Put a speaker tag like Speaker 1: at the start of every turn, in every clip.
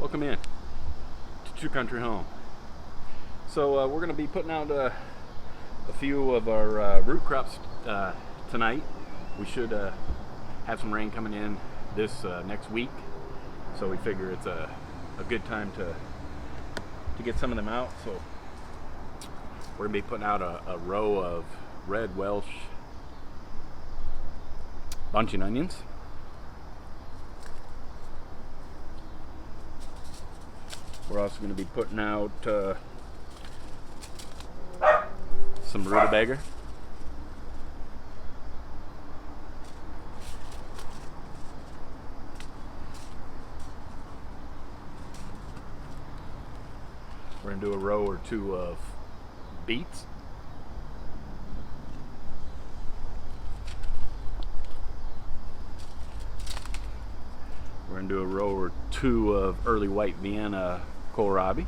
Speaker 1: Welcome in to True Country Home. So we're going to be putting out a few of our root crops tonight. We should have some rain coming in this next week, so we figure it's a good time to get some of them out. So we're going to be putting out a row of red Welsh bunching onions. We're also going to be putting out some rutabaga. We're going to do a row or two of beets. We're going to do a row or two of early white Vienna kohlrabi.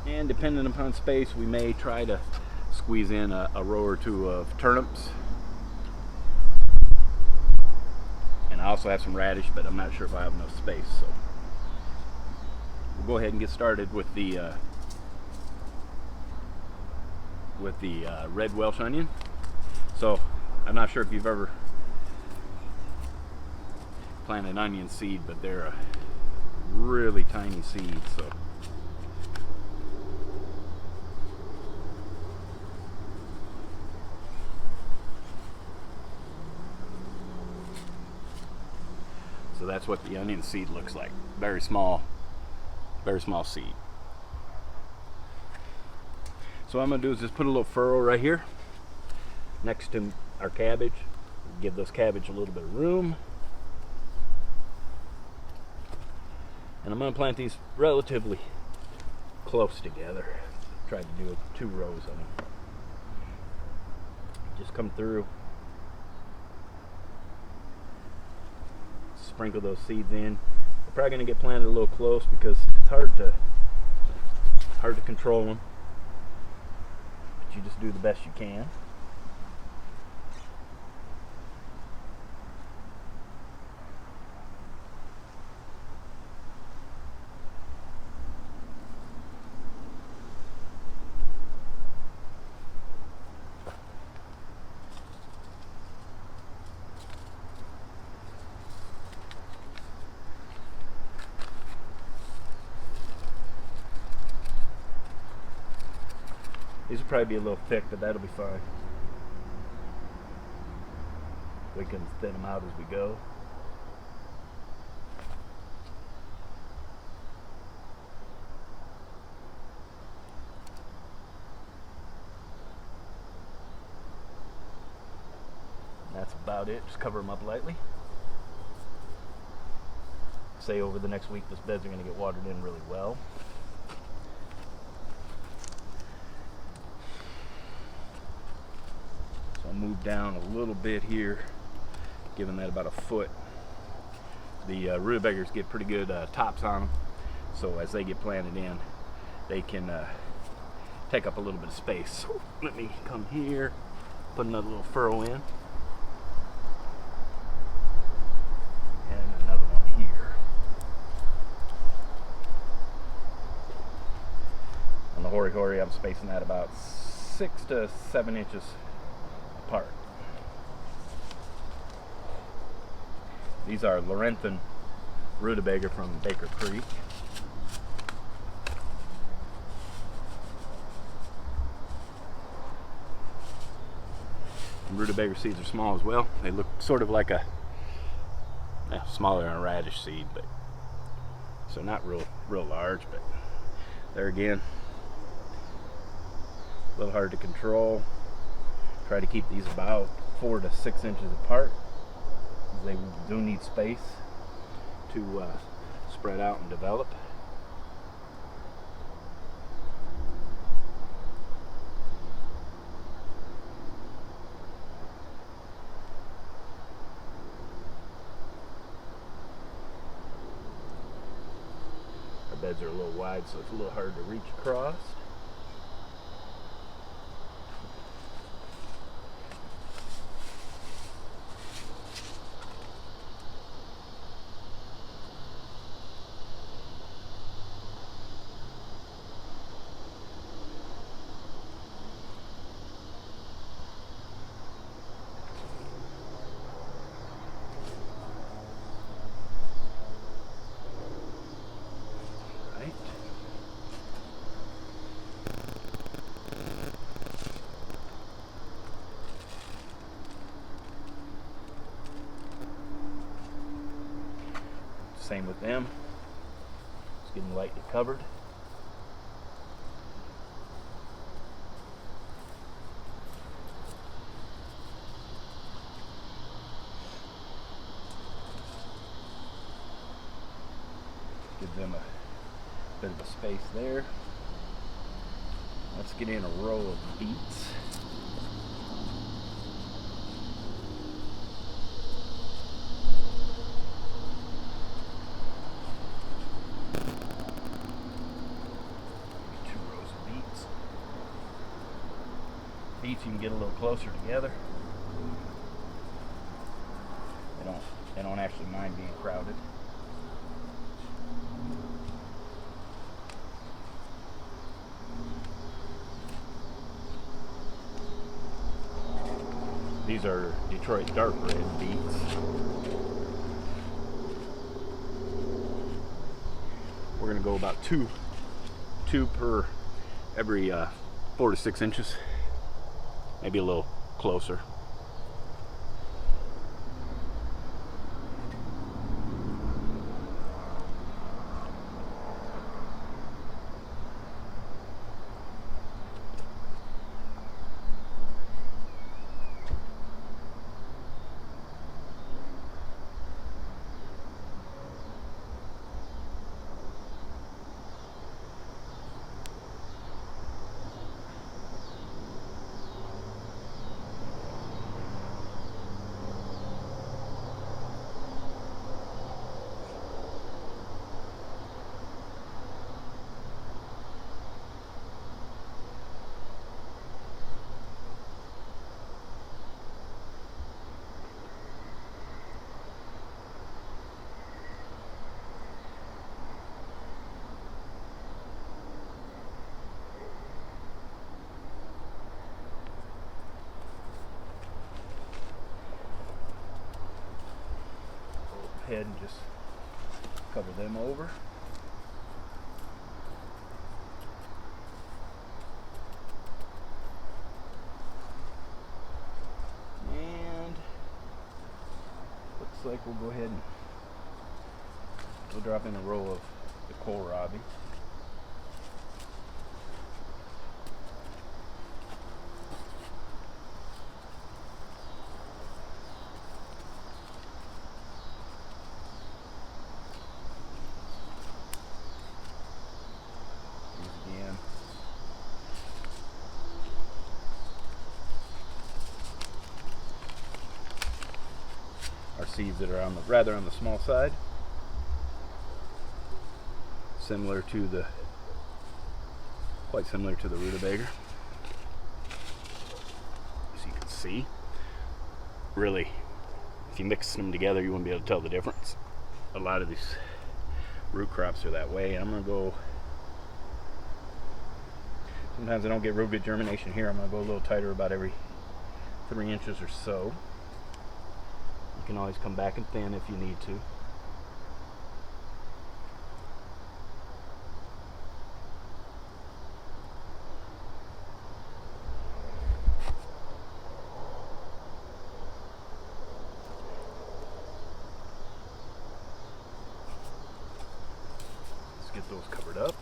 Speaker 1: And depending upon space, we may try to squeeze in a row or two of turnips. And I also have some radish, but I'm not sure if I have enough space. So we'll go ahead and get started with the red Welsh onion. So I'm not sure if you've ever planted onion seed, but they're a really tiny seed. So that's what the onion seed looks like. Very small seed. So what I'm going to do is just put a little furrow right here next to our cabbage. Give this cabbage a little bit of room. And I'm going to plant these relatively close together. Try to do 2 rows of them. Just come through. Sprinkle those seeds in. We're probably going to get planted a little close because it's hard to control them. But you just do the best you can. These will probably be a little thick, but that'll be fine. We can thin them out as we go. And that's about it. Just cover them up lightly. Say over the next week, those beds are going to get watered in really well. Move down a little bit here, giving that about a foot. The rutabagas get pretty good tops on them, so as they get planted in, they can take up a little bit of space. So let me come here, put another little furrow in, and another one here. On the hori-hori, I'm spacing that about 6 to 7 inches apart. These are Laurenthan rutabaga from Baker Creek. And rutabaga seeds are small as well. They look sort of like smaller than a radish seed, but so not real large, but there again, a little hard to control. Try to keep these about 4 to 6 inches apart. They do need space to spread out and develop. Our beds are a little wide, so it's a little hard to reach across. Same with them. It's getting lightly covered. Give them a bit of a space there. Let's get in a row of beets. Beets you can get a little closer together. They don't actually mind being crowded. These are Detroit dark red beets. We're gonna go about two per every 4 to 6 inches. Maybe a little closer. Ahead and just cover them over. And looks like we'll go ahead and we'll drop in a row of the kohlrabi. Our seeds that are on the small side, quite similar to the rutabaga. As you can see, really, if you mix them together, you wouldn't be able to tell the difference. A lot of these root crops are that way. I'm gonna go. Sometimes I don't get real good germination here. I'm gonna go a little tighter, about every 3 inches or so. You can always come back and thin if you need to. Let's get those covered up.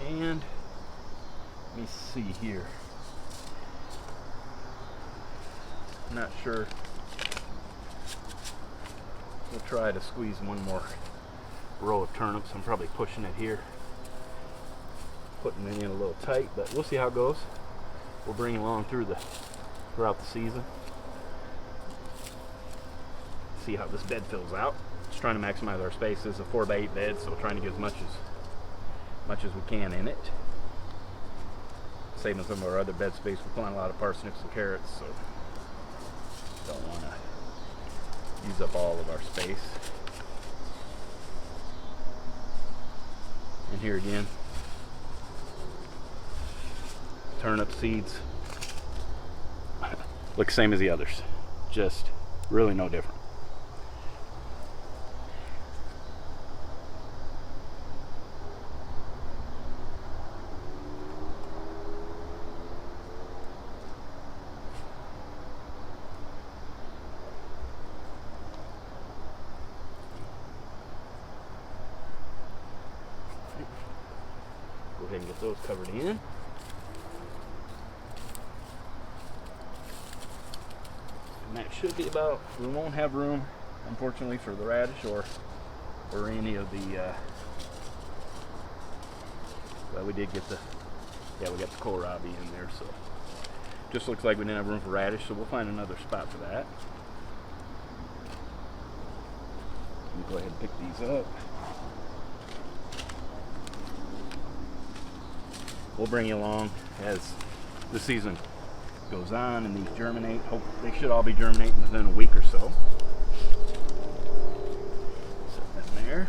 Speaker 1: And let me see here. Not sure. We'll try to squeeze one more row of turnips. I'm probably pushing it here, putting it in a little tight, but we'll see how it goes. We'll bring it along throughout the season. See how this bed fills out. Just trying to maximize our space. This is a 4x8 bed, so we're trying to get as much as we can in it. Saving some of our other bed space. We're planting a lot of parsnips and carrots, so don't want to use up all of our space. And here again, turnip seeds look the same as the others, just really no different. those covered in. And that should be about, we won't have room, unfortunately, for the radish or any of the, well, we did get the, yeah, we got the kohlrabi in there, so just looks like we didn't have room for radish, so we'll find another spot for that. Let me go ahead and pick these up. We'll bring you along as the season goes on and these germinate. Hope they should all be germinating within a week or so. Set that in there.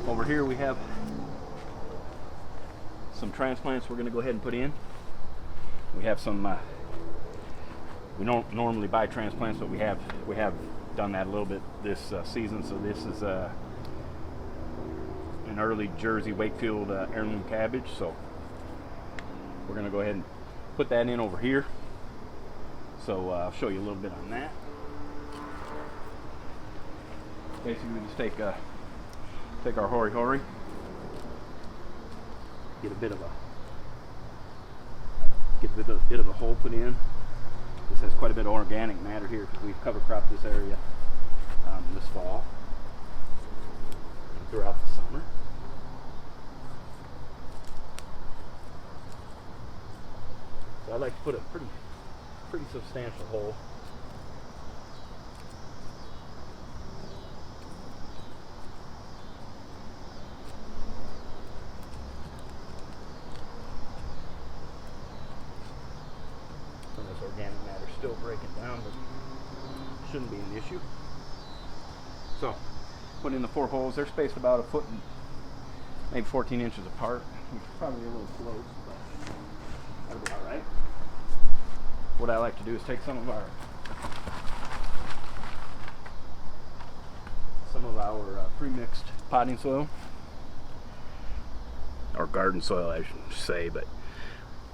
Speaker 1: Over here we have some transplants we're going to go ahead and put in. We have some, we don't normally buy transplants, but we have done that a little bit this season. So this is an early Jersey Wakefield heirloom cabbage. So we're going to go ahead and put that in over here. So I'll show you a little bit on that. Basically, we just take our hori hori, get a bit of a hole put in. This has quite a bit of organic matter here because we've cover cropped this area this fall and throughout the summer. So I like to put a pretty substantial hole. Some of this organic matter is still breaking down, but shouldn't be an issue. So, put in the 4 holes. They're spaced about a foot and maybe 14 inches apart. Probably a little close, but that'll be all right. What I like to do is take some of our pre-mixed potting soil, or garden soil, I should say, but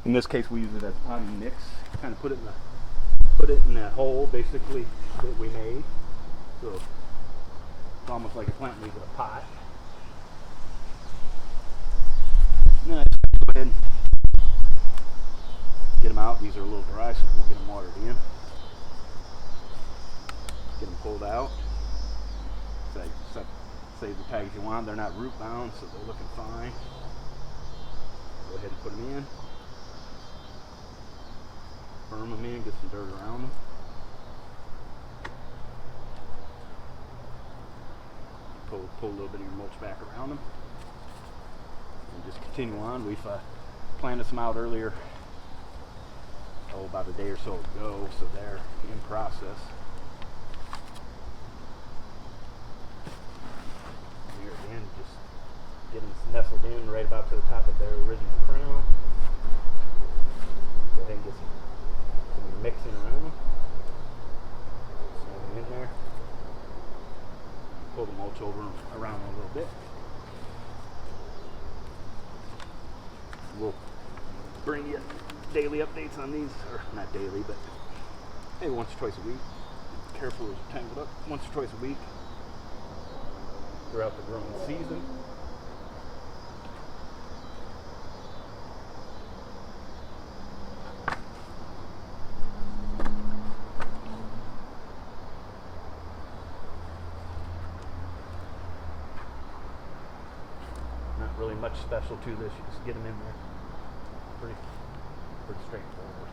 Speaker 1: in this case we use it as potting mix. Kind of put it in that hole basically that we made. So it's almost like a plant needs a pot. And then I go ahead and get them out. These are a little dry, so we'll get them watered in. Get them pulled out. Save the tags you want. They're not root bound, so they're looking fine. Go ahead and put them in. Firm them in, get some dirt around them. Pull a little bit of your mulch back around them. And just continue on. We've planted some out earlier, about a day or so ago, so they're in process. Here again, just getting nestled in right about to the top of their original crown. Go ahead and get some mixing around them. Snug them in there. Pull the mulch around them a little bit. We'll bring you daily updates on these, or not daily, but maybe once or twice a week. Careful as you tangle it up. Once or twice a week throughout the growing season. Not really much special to this. You just get them in there. Pretty straightforward.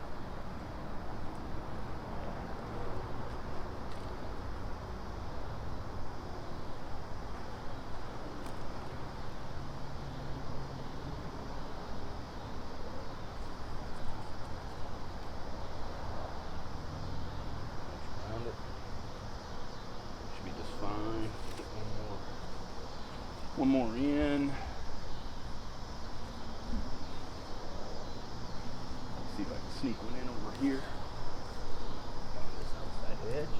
Speaker 1: Around it. Should be just fine. Get one more in. See if I can sneak one in over here on this outside edge.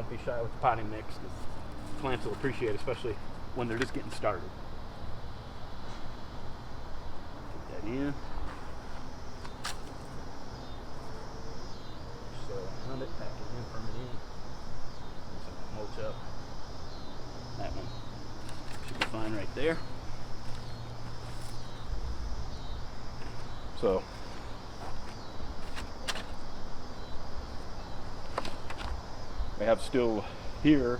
Speaker 1: don't be shy with the potting mix, because plants will appreciate it, especially when they're just getting started. Put that in. So around it, pack it in, firm it in. So mulch up. That one should be fine right there. So we have still here.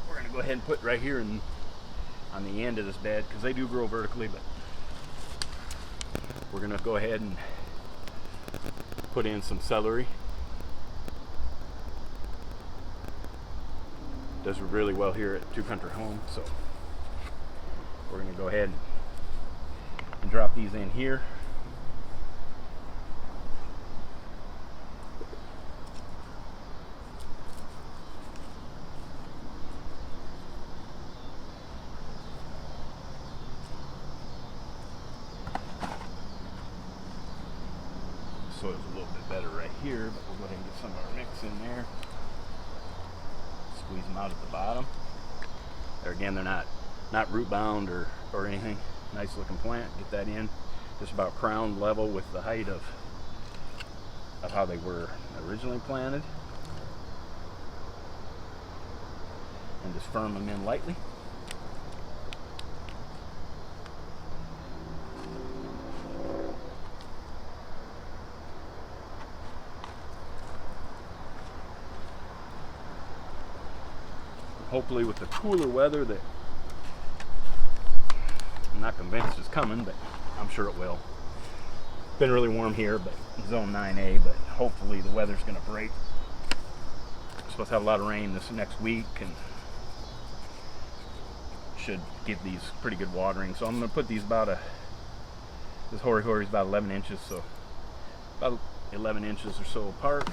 Speaker 1: We're going to go ahead and put right here on the end of this bed, because they do grow vertically, but we're going to go ahead and put in some celery. Does really well here at Two Country Home, so we're going to go ahead and drop these in here. Soil's a little bit better right here, but we'll go ahead and get some of our mix in there. Squeeze them out at the bottom. There again, they're not root bound or anything. Nice looking plant. Get that in just about crown level with the height of how they were originally planted, and just firm them in lightly. Hopefully with the cooler weather that I'm not convinced is coming, but I'm sure it will. It's been really warm here, but zone 9A, but hopefully the weather's going to break. We're supposed to have a lot of rain this next week, and should give these pretty good watering. So I'm going to put these this Hori Hori is about 11 inches, so about 11 inches or so apart.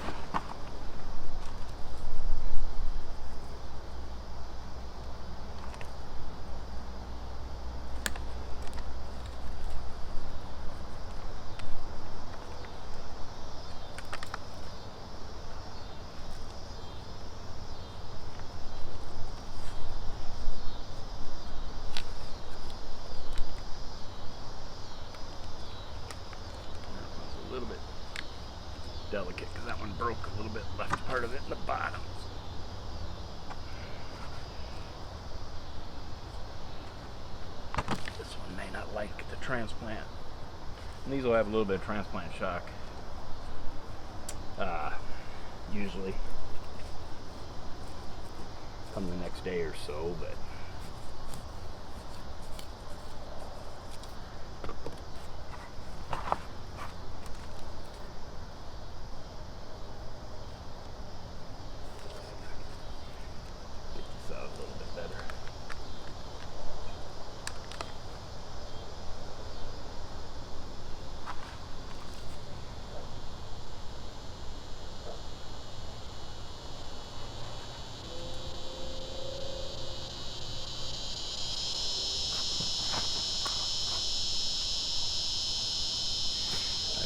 Speaker 1: Delicate because that one broke a little bit, left part of it in the bottom. This one may not like the transplant, and these will have a little bit of transplant shock usually come the next day or so, but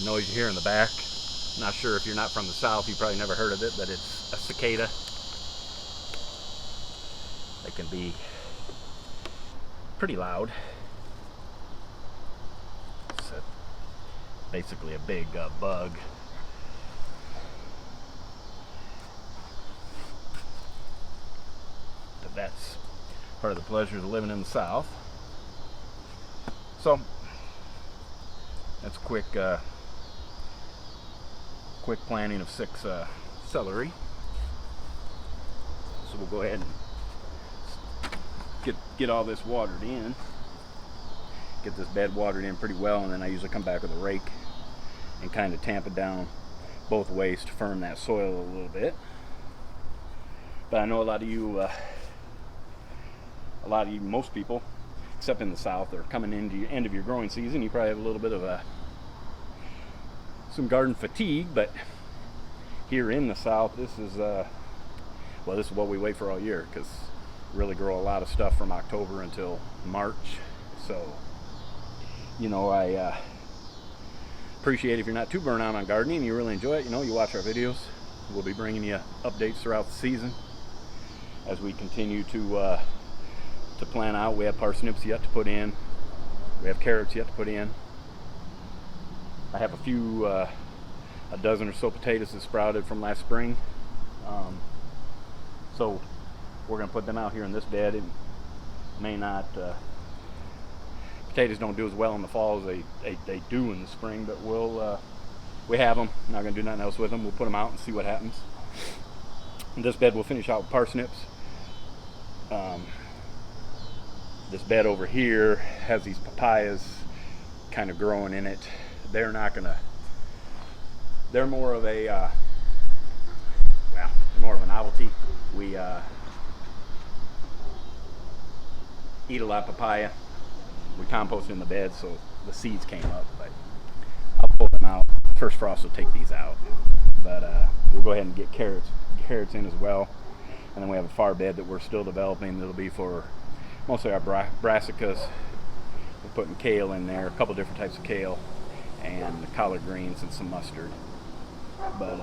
Speaker 1: noise you hear in the back. Not sure if you're not from the south, you probably never heard of it, but it's a cicada. They can be pretty loud. It's basically a big bug. But that's part of the pleasures of living in the south. So that's quick planting of 6 celery. So we'll go ahead and get all this watered in. Get this bed watered in pretty well, and then I usually come back with a rake and kind of tamp it down both ways to firm that soil a little bit. But I know a lot of you, most people, except in the south, are coming into the end of your growing season. You probably have a little bit of some garden fatigue, but here in the south, this is what we wait for all year, because we really grow a lot of stuff from October until March. So, you know, I appreciate it if you're not too burnt out on gardening and you really enjoy it. You know, you watch our videos. We'll be bringing you updates throughout the season as we continue to plan out. We have parsnips yet to put in. We have carrots yet to put in. I have a dozen or so potatoes that sprouted from last spring. So we're going to put them out here in this bed. It may not, potatoes don't do as well in the fall as they do in the spring, but we have them. Not going to do nothing else with them. We'll put them out and see what happens. In this bed we'll finish out with parsnips. This bed over here has these papayas kind of growing in it. They're not going to, they're more of a, they're more of a novelty. We eat a lot of papaya. We composted in the bed, so the seeds came up, but I'll pull them out. First frost will take these out, but we'll go ahead and get carrots in as well. And then we have a far bed that we're still developing. That'll be for mostly our brassicas. We're putting kale in there, a couple different types of kale, and the collard greens and some mustard. But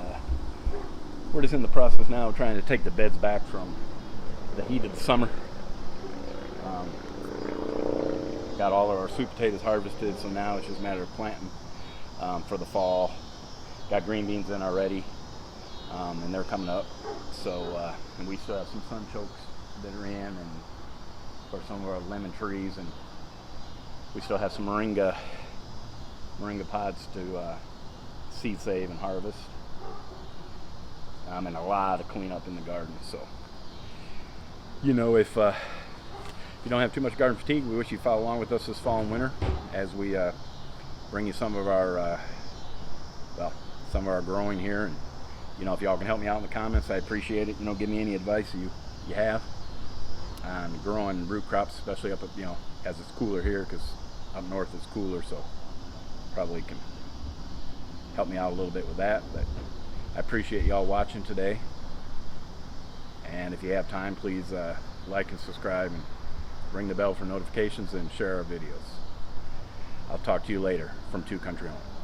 Speaker 1: we're just in the process now of trying to take the beds back from the heat of the summer. Got all of our sweet potatoes harvested, so now it's just a matter of planting for the fall. Got green beans in already, and they're coming up. So, and we still have some sunchokes that are in, and of course some of our lemon trees, and we still have some moringa pods to seed save and harvest. And a lot of cleanup in the garden. So, you know, if you don't have too much garden fatigue, we wish you'd follow along with us this fall and winter as we bring you some of our growing here. And you know, if y'all can help me out in the comments, I'd appreciate it. You know, give me any advice you have on growing root crops, especially up at, you know, as it's cooler here, because up north it's cooler, so probably can help me out a little bit with that. But I appreciate y'all watching today, and if you have time, please like and subscribe and ring the bell for notifications and share our videos. I'll talk to you later from Two Country Home.